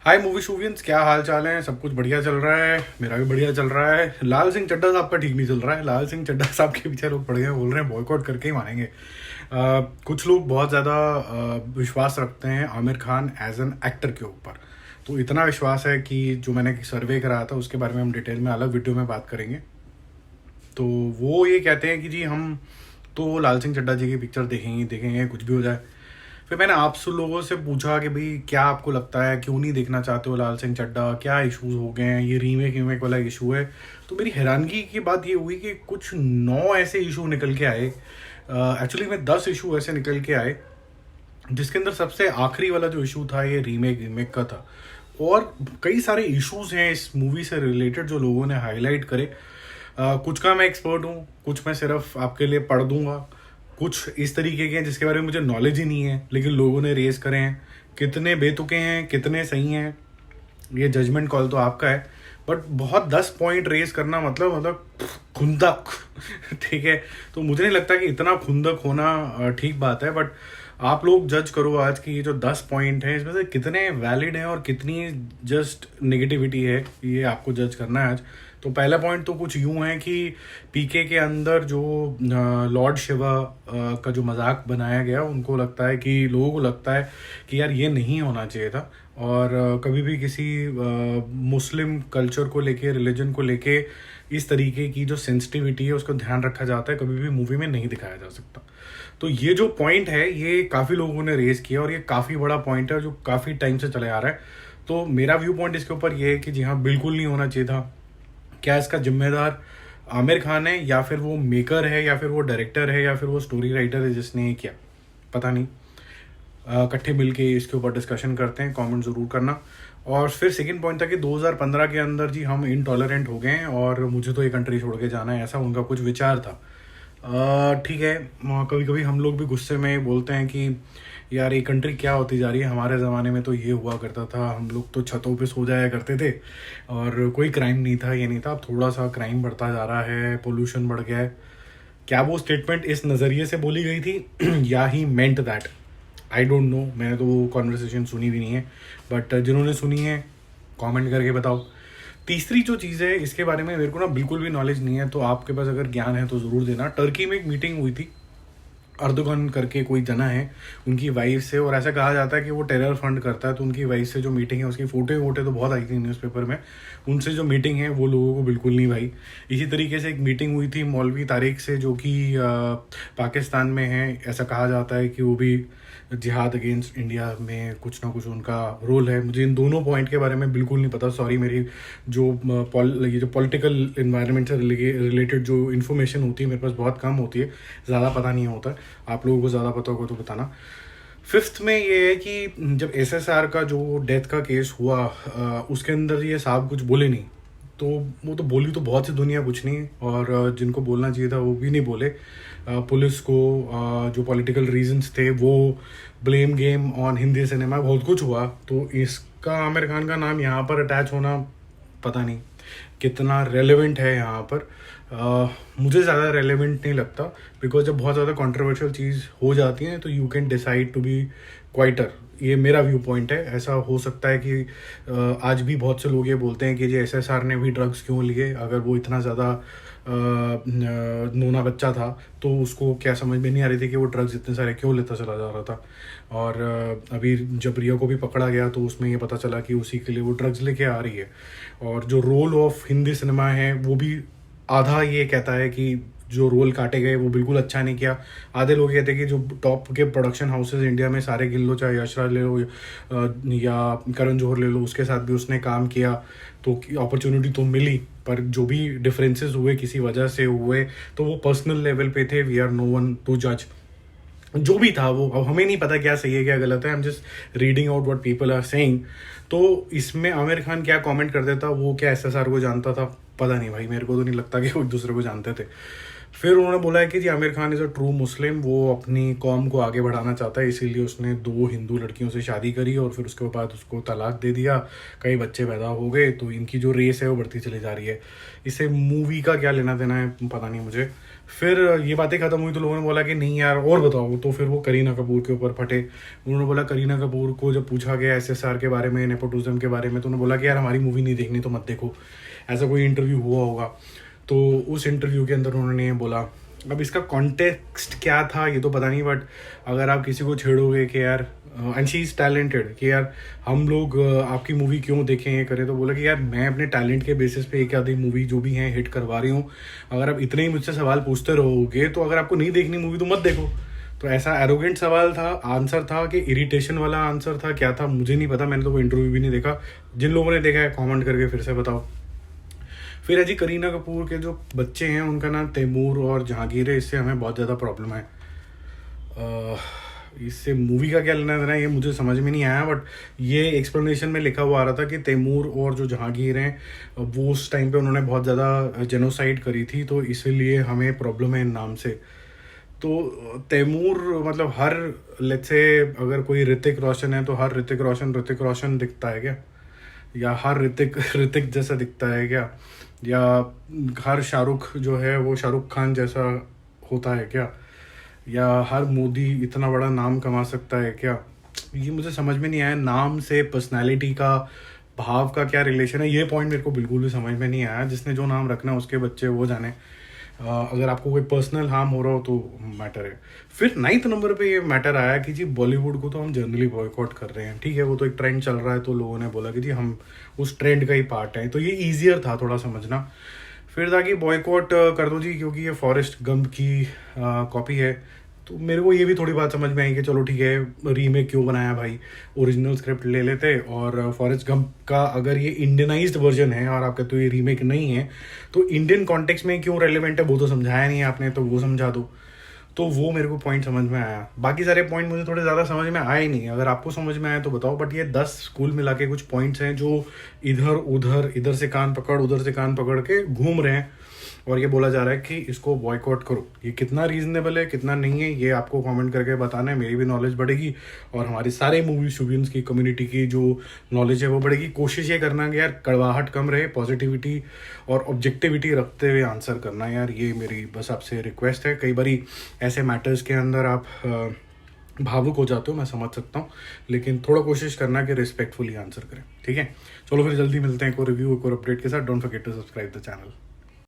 हाय movie शूवियंस, क्या हाल चाल है। सब कुछ बढ़िया चल रहा है, मेरा भी बढ़िया चल रहा है। लाल सिंह चड्ढा साहब का ठीक नहीं चल रहा है। लाल सिंह चड्ढा साहब के पीछे लोग पड़ गए, बोल रहे हैं बॉयकॉट करके ही मानेंगे। कुछ लोग बहुत ज़्यादा विश्वास रखते हैं Aamir Khan as an actor के ऊपर। तो इतना विश्वास है कि जो मैंने सर्वे कराया था उसके बारे में हम डिटेल में अलग वीडियो में बात करेंगे। तो वो ये कहते हैं कि जी हम तो लाल सिंह चड्ढा जी की पिक्चर देखेंगे देखेंगे कुछ भी हो जाए। फिर मैंने आप सब लोगों से पूछा कि भाई क्या आपको लगता है, क्यों नहीं देखना चाहते हो लाल सिंह चड्ढा, क्या इश्यूज हो गए हैं, ये रीमेक वाला इशू है। तो मेरी हैरानगी की बात ये हुई कि कुछ 9 ऐसे इशू निकल के आए। एक्चुअली में 10 इशू ऐसे निकल के आए, जिसके अंदर सबसे आखिरी वाला जो इशू था ये रीमेक का था। और कई सारे इश्यूज हैं इस मूवी से रिलेटेड जो लोगों ने हाईलाइट करे। कुछ का मैं एक्सपर्ट हूँ, कुछ मैं सिर्फ आपके लिए पढ़ दूंगा, कुछ इस तरीके के हैं जिसके बारे में मुझे नॉलेज ही नहीं है लेकिन लोगों ने रेज करे हैं। कितने बेतुके हैं, कितने सही हैं, ये जजमेंट कॉल तो आपका है। बट बहुत 10 पॉइंट रेज करना मतलब खुंदक ठीक है। तो मुझे नहीं लगता कि इतना खुंदक होना ठीक बात है। बट आप लोग जज करो आज की ये जो 10 पॉइंट है इसमें से कितने वैलिड हैं और कितनी जस्ट नेगेटिविटी है, ये आपको जज करना है आज। तो पहला पॉइंट तो कुछ यूं है कि पीके के अंदर जो लॉर्ड शिवा का जो मजाक बनाया गया, उनको लगता है कि लोगों को लगता है कि यार ये नहीं होना चाहिए था। और कभी भी किसी मुस्लिम कल्चर को लेके, रिलीजन को लेके इस तरीके की जो सेंसिटिविटी है उसको ध्यान रखा जाता है, कभी भी मूवी में नहीं दिखाया जा सकता। तो ये जो पॉइंट है ये काफ़ी लोगों ने रेज किया और ये काफ़ी बड़ा पॉइंट है जो काफ़ी टाइम से चले आ रहा है। तो मेरा व्यू पॉइंट इसके ऊपर ये है कि जी हाँ, बिल्कुल नहीं होना चाहिए था। क्या इसका जिम्मेदार आमिर खान है, या फिर वो मेकर है, या फिर वो डायरेक्टर है, या फिर वो स्टोरी राइटर है जिसने ये किया, पता नहीं। इकट्ठे मिलके इसके ऊपर डिस्कशन करते हैं, कमेंट ज़रूर करना। और फिर सेकंड पॉइंट था कि 2015 के अंदर जी हम इनटॉलरेंट हो गए हैं और मुझे तो ये कंट्री छोड़ के जाना है, ऐसा उनका कुछ विचार था। ठीक है, कभी कभी हम लोग भी गुस्से में बोलते हैं कि यार ये कंट्री क्या होती जा रही है, हमारे ज़माने में तो ये हुआ करता था, हम लोग तो छतों पे सो जाया करते थे और कोई क्राइम नहीं था, ये नहीं था। अब थोड़ा सा क्राइम बढ़ता जा रहा है, पोल्यूशन बढ़ गया है। क्या वो स्टेटमेंट इस नज़रिए से बोली गई थी या he meant that, I don't know. मैंने तो वो कॉन्वर्सेशन सुनी भी नहीं है, बट जिन्होंने सुनी है कमेंट करके बताओ। तीसरी जो चीज़ है इसके बारे में मेरे को ना बिल्कुल भी नॉलेज नहीं है, तो आपके पास अगर ज्ञान है तो ज़रूर देना। टर्की में एक मीटिंग हुई थी, अर्दोगन करके कोई जना है, उनकी वाइफ से, और ऐसा कहा जाता है कि वो टेरर फंड करता है। तो उनकी वाइफ से जो मीटिंग है, उसकी फोटो वोटे तो बहुत आई थी न्यूज़पेपर में, उनसे जो मीटिंग है वो लोगों को बिल्कुल नहीं भाई। इसी तरीके से एक मीटिंग हुई थी मौलवी तारिक से, जो कि पाकिस्तान में है। ऐसा कहा जाता है कि वो भी जिहाद अगेंस्ट इंडिया में कुछ ना कुछ उनका रोल है। मुझे इन दोनों पॉइंट के बारे में बिल्कुल नहीं पता, सॉरी। मेरी जो ये जो पॉलिटिकल इन्वायरमेंट से रिलेटेड जो इन्फॉर्मेशन होती है मेरे पास बहुत कम होती है, ज़्यादा पता नहीं होता है। आप लोगों को ज़्यादा पता होगा तो बताना। फिफ्थ में ये है कि जब एसएसआर का जो डेथ का केस हुआ, उसके अंदर ये साहब कुछ बोले नहीं। तो वो तो बोली तो बहुत सी दुनिया कुछ नहीं, और जिनको बोलना चाहिए था वो भी नहीं बोले। पुलिस को जो पॉलिटिकल रीजंस थे वो blame game on Hindi cinema, बहुत कुछ हुआ। तो इसका आमिर खान का नाम यहाँ पर अटैच होना पता नहीं कितना रेलेवेंट है यहाँ पर। मुझे ज़्यादा रेलेवेंट नहीं लगता, बिकॉज जब बहुत ज़्यादा कंट्रोवर्शियल चीज़ हो जाती है तो you can decide to be quieter. ये मेरा व्यू पॉइंट है। ऐसा हो सकता है कि आज भी बहुत से लोग ये बोलते हैं कि जी एसएसआर ने भी ड्रग्स क्यों लिए, अगर वो इतना ज़्यादा नूना बच्चा था तो उसको क्या समझ में नहीं आ रही थी कि वो ड्रग्स इतने सारे क्यों लेता चला जा रहा था। और अभी जब रिया को भी पकड़ा गया तो उसमें ये पता चला कि उसी के लिए वो ड्रग्स लेके आ रही है। और जो रोल ऑफ हिंदी सिनेमा है वो भी आधा ये कहता है कि जो रोल काटे गए वो बिल्कुल अच्छा नहीं किया। आधे लोग कहते हैं कि जो टॉप के प्रोडक्शन हाउसेस इंडिया में सारे गिन लो, चाहे यशराज ले लो या करण जौहर ले लो, उसके साथ भी उसने काम किया तो अपॉर्चुनिटी तो मिली, पर जो भी डिफरेंसेस हुए किसी वजह से हुए तो वो पर्सनल लेवल पे थे। We are no one to जज। जो भी था वो, अब हमें नहीं पता क्या सही है क्या गलत है, I am just reading out what people are saying. तो इसमें आमिर खान क्या कमेंट कर देता, वो क्या एसएसआर को जानता था, पता नहीं भाई, मेरे को तो नहीं लगता कि वो एक दूसरे को जानते थे। फिर उन्होंने बोला है कि जी Aamir Khan is a true Muslim, वो अपनी कौम को आगे बढ़ाना चाहता है, इसीलिए उसने 2 हिंदू लड़कियों से शादी करी और फिर उसके बाद उसको तलाक दे दिया, कई बच्चे पैदा हो गए, तो इनकी जो रेस है वो बढ़ती चली जा रही है। इससे मूवी का क्या लेना देना है पता नहीं मुझे, फिर ये बातें खत्म हुई तो लोगों ने बोला कि नहीं यार और बताओ, तो फिर वो करीना कपूर के ऊपर फटे। उन्होंने बोला, करीना कपूर को जब पूछा गया एसएसआर के बारे में, नेपोटिज्म के बारे में, तो उन्होंने बोला कि यार हमारी मूवी नहीं देखनी तो मत देखो। ऐसा कोई इंटरव्यू हुआ होगा, तो उस इंटरव्यू के अंदर उन्होंने ये बोला। अब इसका कॉन्टेक्स्ट क्या था ये तो पता नहीं, बट अगर आप किसी को छेड़ोगे कि यार एंड शी इज़ टैलेंटेड, कि यार हम लोग आपकी मूवी क्यों देखें ये करें, तो बोला कि यार मैं अपने टैलेंट के बेसिस पे एक आधी मूवी जो भी है हिट करवा रही हूँ। अगर आप इतने ही मुझसे सवाल पूछते रहोगे तो अगर आपको नहीं देखनी मूवी तो मत देखो। तो ऐसा एरोगेंट सवाल था, आंसर था कि इरिटेशन वाला आंसर था, क्या था मुझे नहीं पता, मैंने तो वो इंटरव्यू भी नहीं देखा। जिन लोगों ने देखा है कमेंट करके फिर से बताओ। फिर है जी करीना कपूर के जो बच्चे हैं उनका नाम तैमूर और जहांगीर है, इससे हमें बहुत ज़्यादा प्रॉब्लम है। इससे मूवी का क्या लेना देना है ये मुझे समझ में नहीं आया, बट ये एक्सप्लेनेशन में लिखा हुआ आ रहा था कि तैमूर और जो जहांगीर हैं वो उस टाइम पे उन्होंने बहुत ज़्यादा जेनोसाइड करी थी, तो इसीलिए हमें प्रॉब्लम है इन नाम से। तो तैमूर मतलब हर लेट्स से अगर कोई ऋतिक रोशन है तो हर ऋतिक रोशन दिखता है क्या, या हर ऋतिक जैसा दिखता है क्या, या हर शाहरुख जो है वो शाहरुख खान जैसा होता है क्या, या हर मोदी इतना बड़ा नाम कमा सकता है क्या। ये मुझे समझ में नहीं आया, नाम से पर्सनालिटी का भाव का क्या रिलेशन है, ये पॉइंट मेरे को बिल्कुल भी समझ में नहीं आया। जिसने जो नाम रखना है उसके बच्चे वो जाने। अगर आपको कोई पर्सनल हार्म हो रहा हो तो मैटर है। फिर 9th नंबर पे ये मैटर आया कि जी बॉलीवुड को तो हम जनरली बॉयकॉट कर रहे हैं, ठीक है वो तो एक ट्रेंड चल रहा है, तो लोगों ने बोला कि जी हम उस ट्रेंड का ही पार्ट हैं, तो ये ईजियर था थोड़ा समझना। फिर था कि बॉयकॉट कर दो जी क्योंकि ये फॉरेस्ट गंप की कॉपी है। तो मेरे को ये भी थोड़ी बात समझ में आई कि चलो ठीक है रीमेक क्यों बनाया भाई, ओरिजिनल स्क्रिप्ट ले लेते। और फॉरेस्ट गंप का अगर ये इंडियनाइज्ड वर्जन है और आप कहते हो ये रीमेक नहीं है, तो इंडियन कॉन्टेक्स्ट में क्यों रेलेवेंट है वो तो समझाया नहीं है आपने, तो वो समझा दो। तो वो मेरे को पॉइंट समझ में आया, बाकी सारे पॉइंट मुझे थोड़े ज़्यादा समझ में आए नहीं। अगर आपको समझ में आया तो बताओ, बट ये 10 स्कूल मिला के कुछ पॉइंट्स हैं जो इधर उधर, इधर से कान पकड़ उधर से कान पकड़ के घूम रहे हैं, और ये बोला जा रहा है कि इसको बॉयकॉट करो। ये कितना रीजनेबल है कितना नहीं है ये आपको कमेंट करके बताना है, मेरी भी नॉलेज बढ़ेगी और हमारी सारे मूवी स्टूडेंट्स की कम्युनिटी की जो नॉलेज है वो बढ़ेगी। कोशिश ये करना कि यार कड़वाहट कम रहे, पॉजिटिविटी और ऑब्जेक्टिविटी रखते हुए आंसर करना यार, ये मेरी बस आपसे रिक्वेस्ट है। कई बारी ऐसे मैटर्स के अंदर आप भावुक हो जाते हो, मैं समझ सकता हूँ, लेकिन थोड़ा कोशिश करना कि रिस्पेक्टफुली आंसर करें, ठीक है। चलो फिर जल्दी मिलते हैं एक और रिव्यू एक और अपडेट के साथ। Don't forget to subscribe the channel.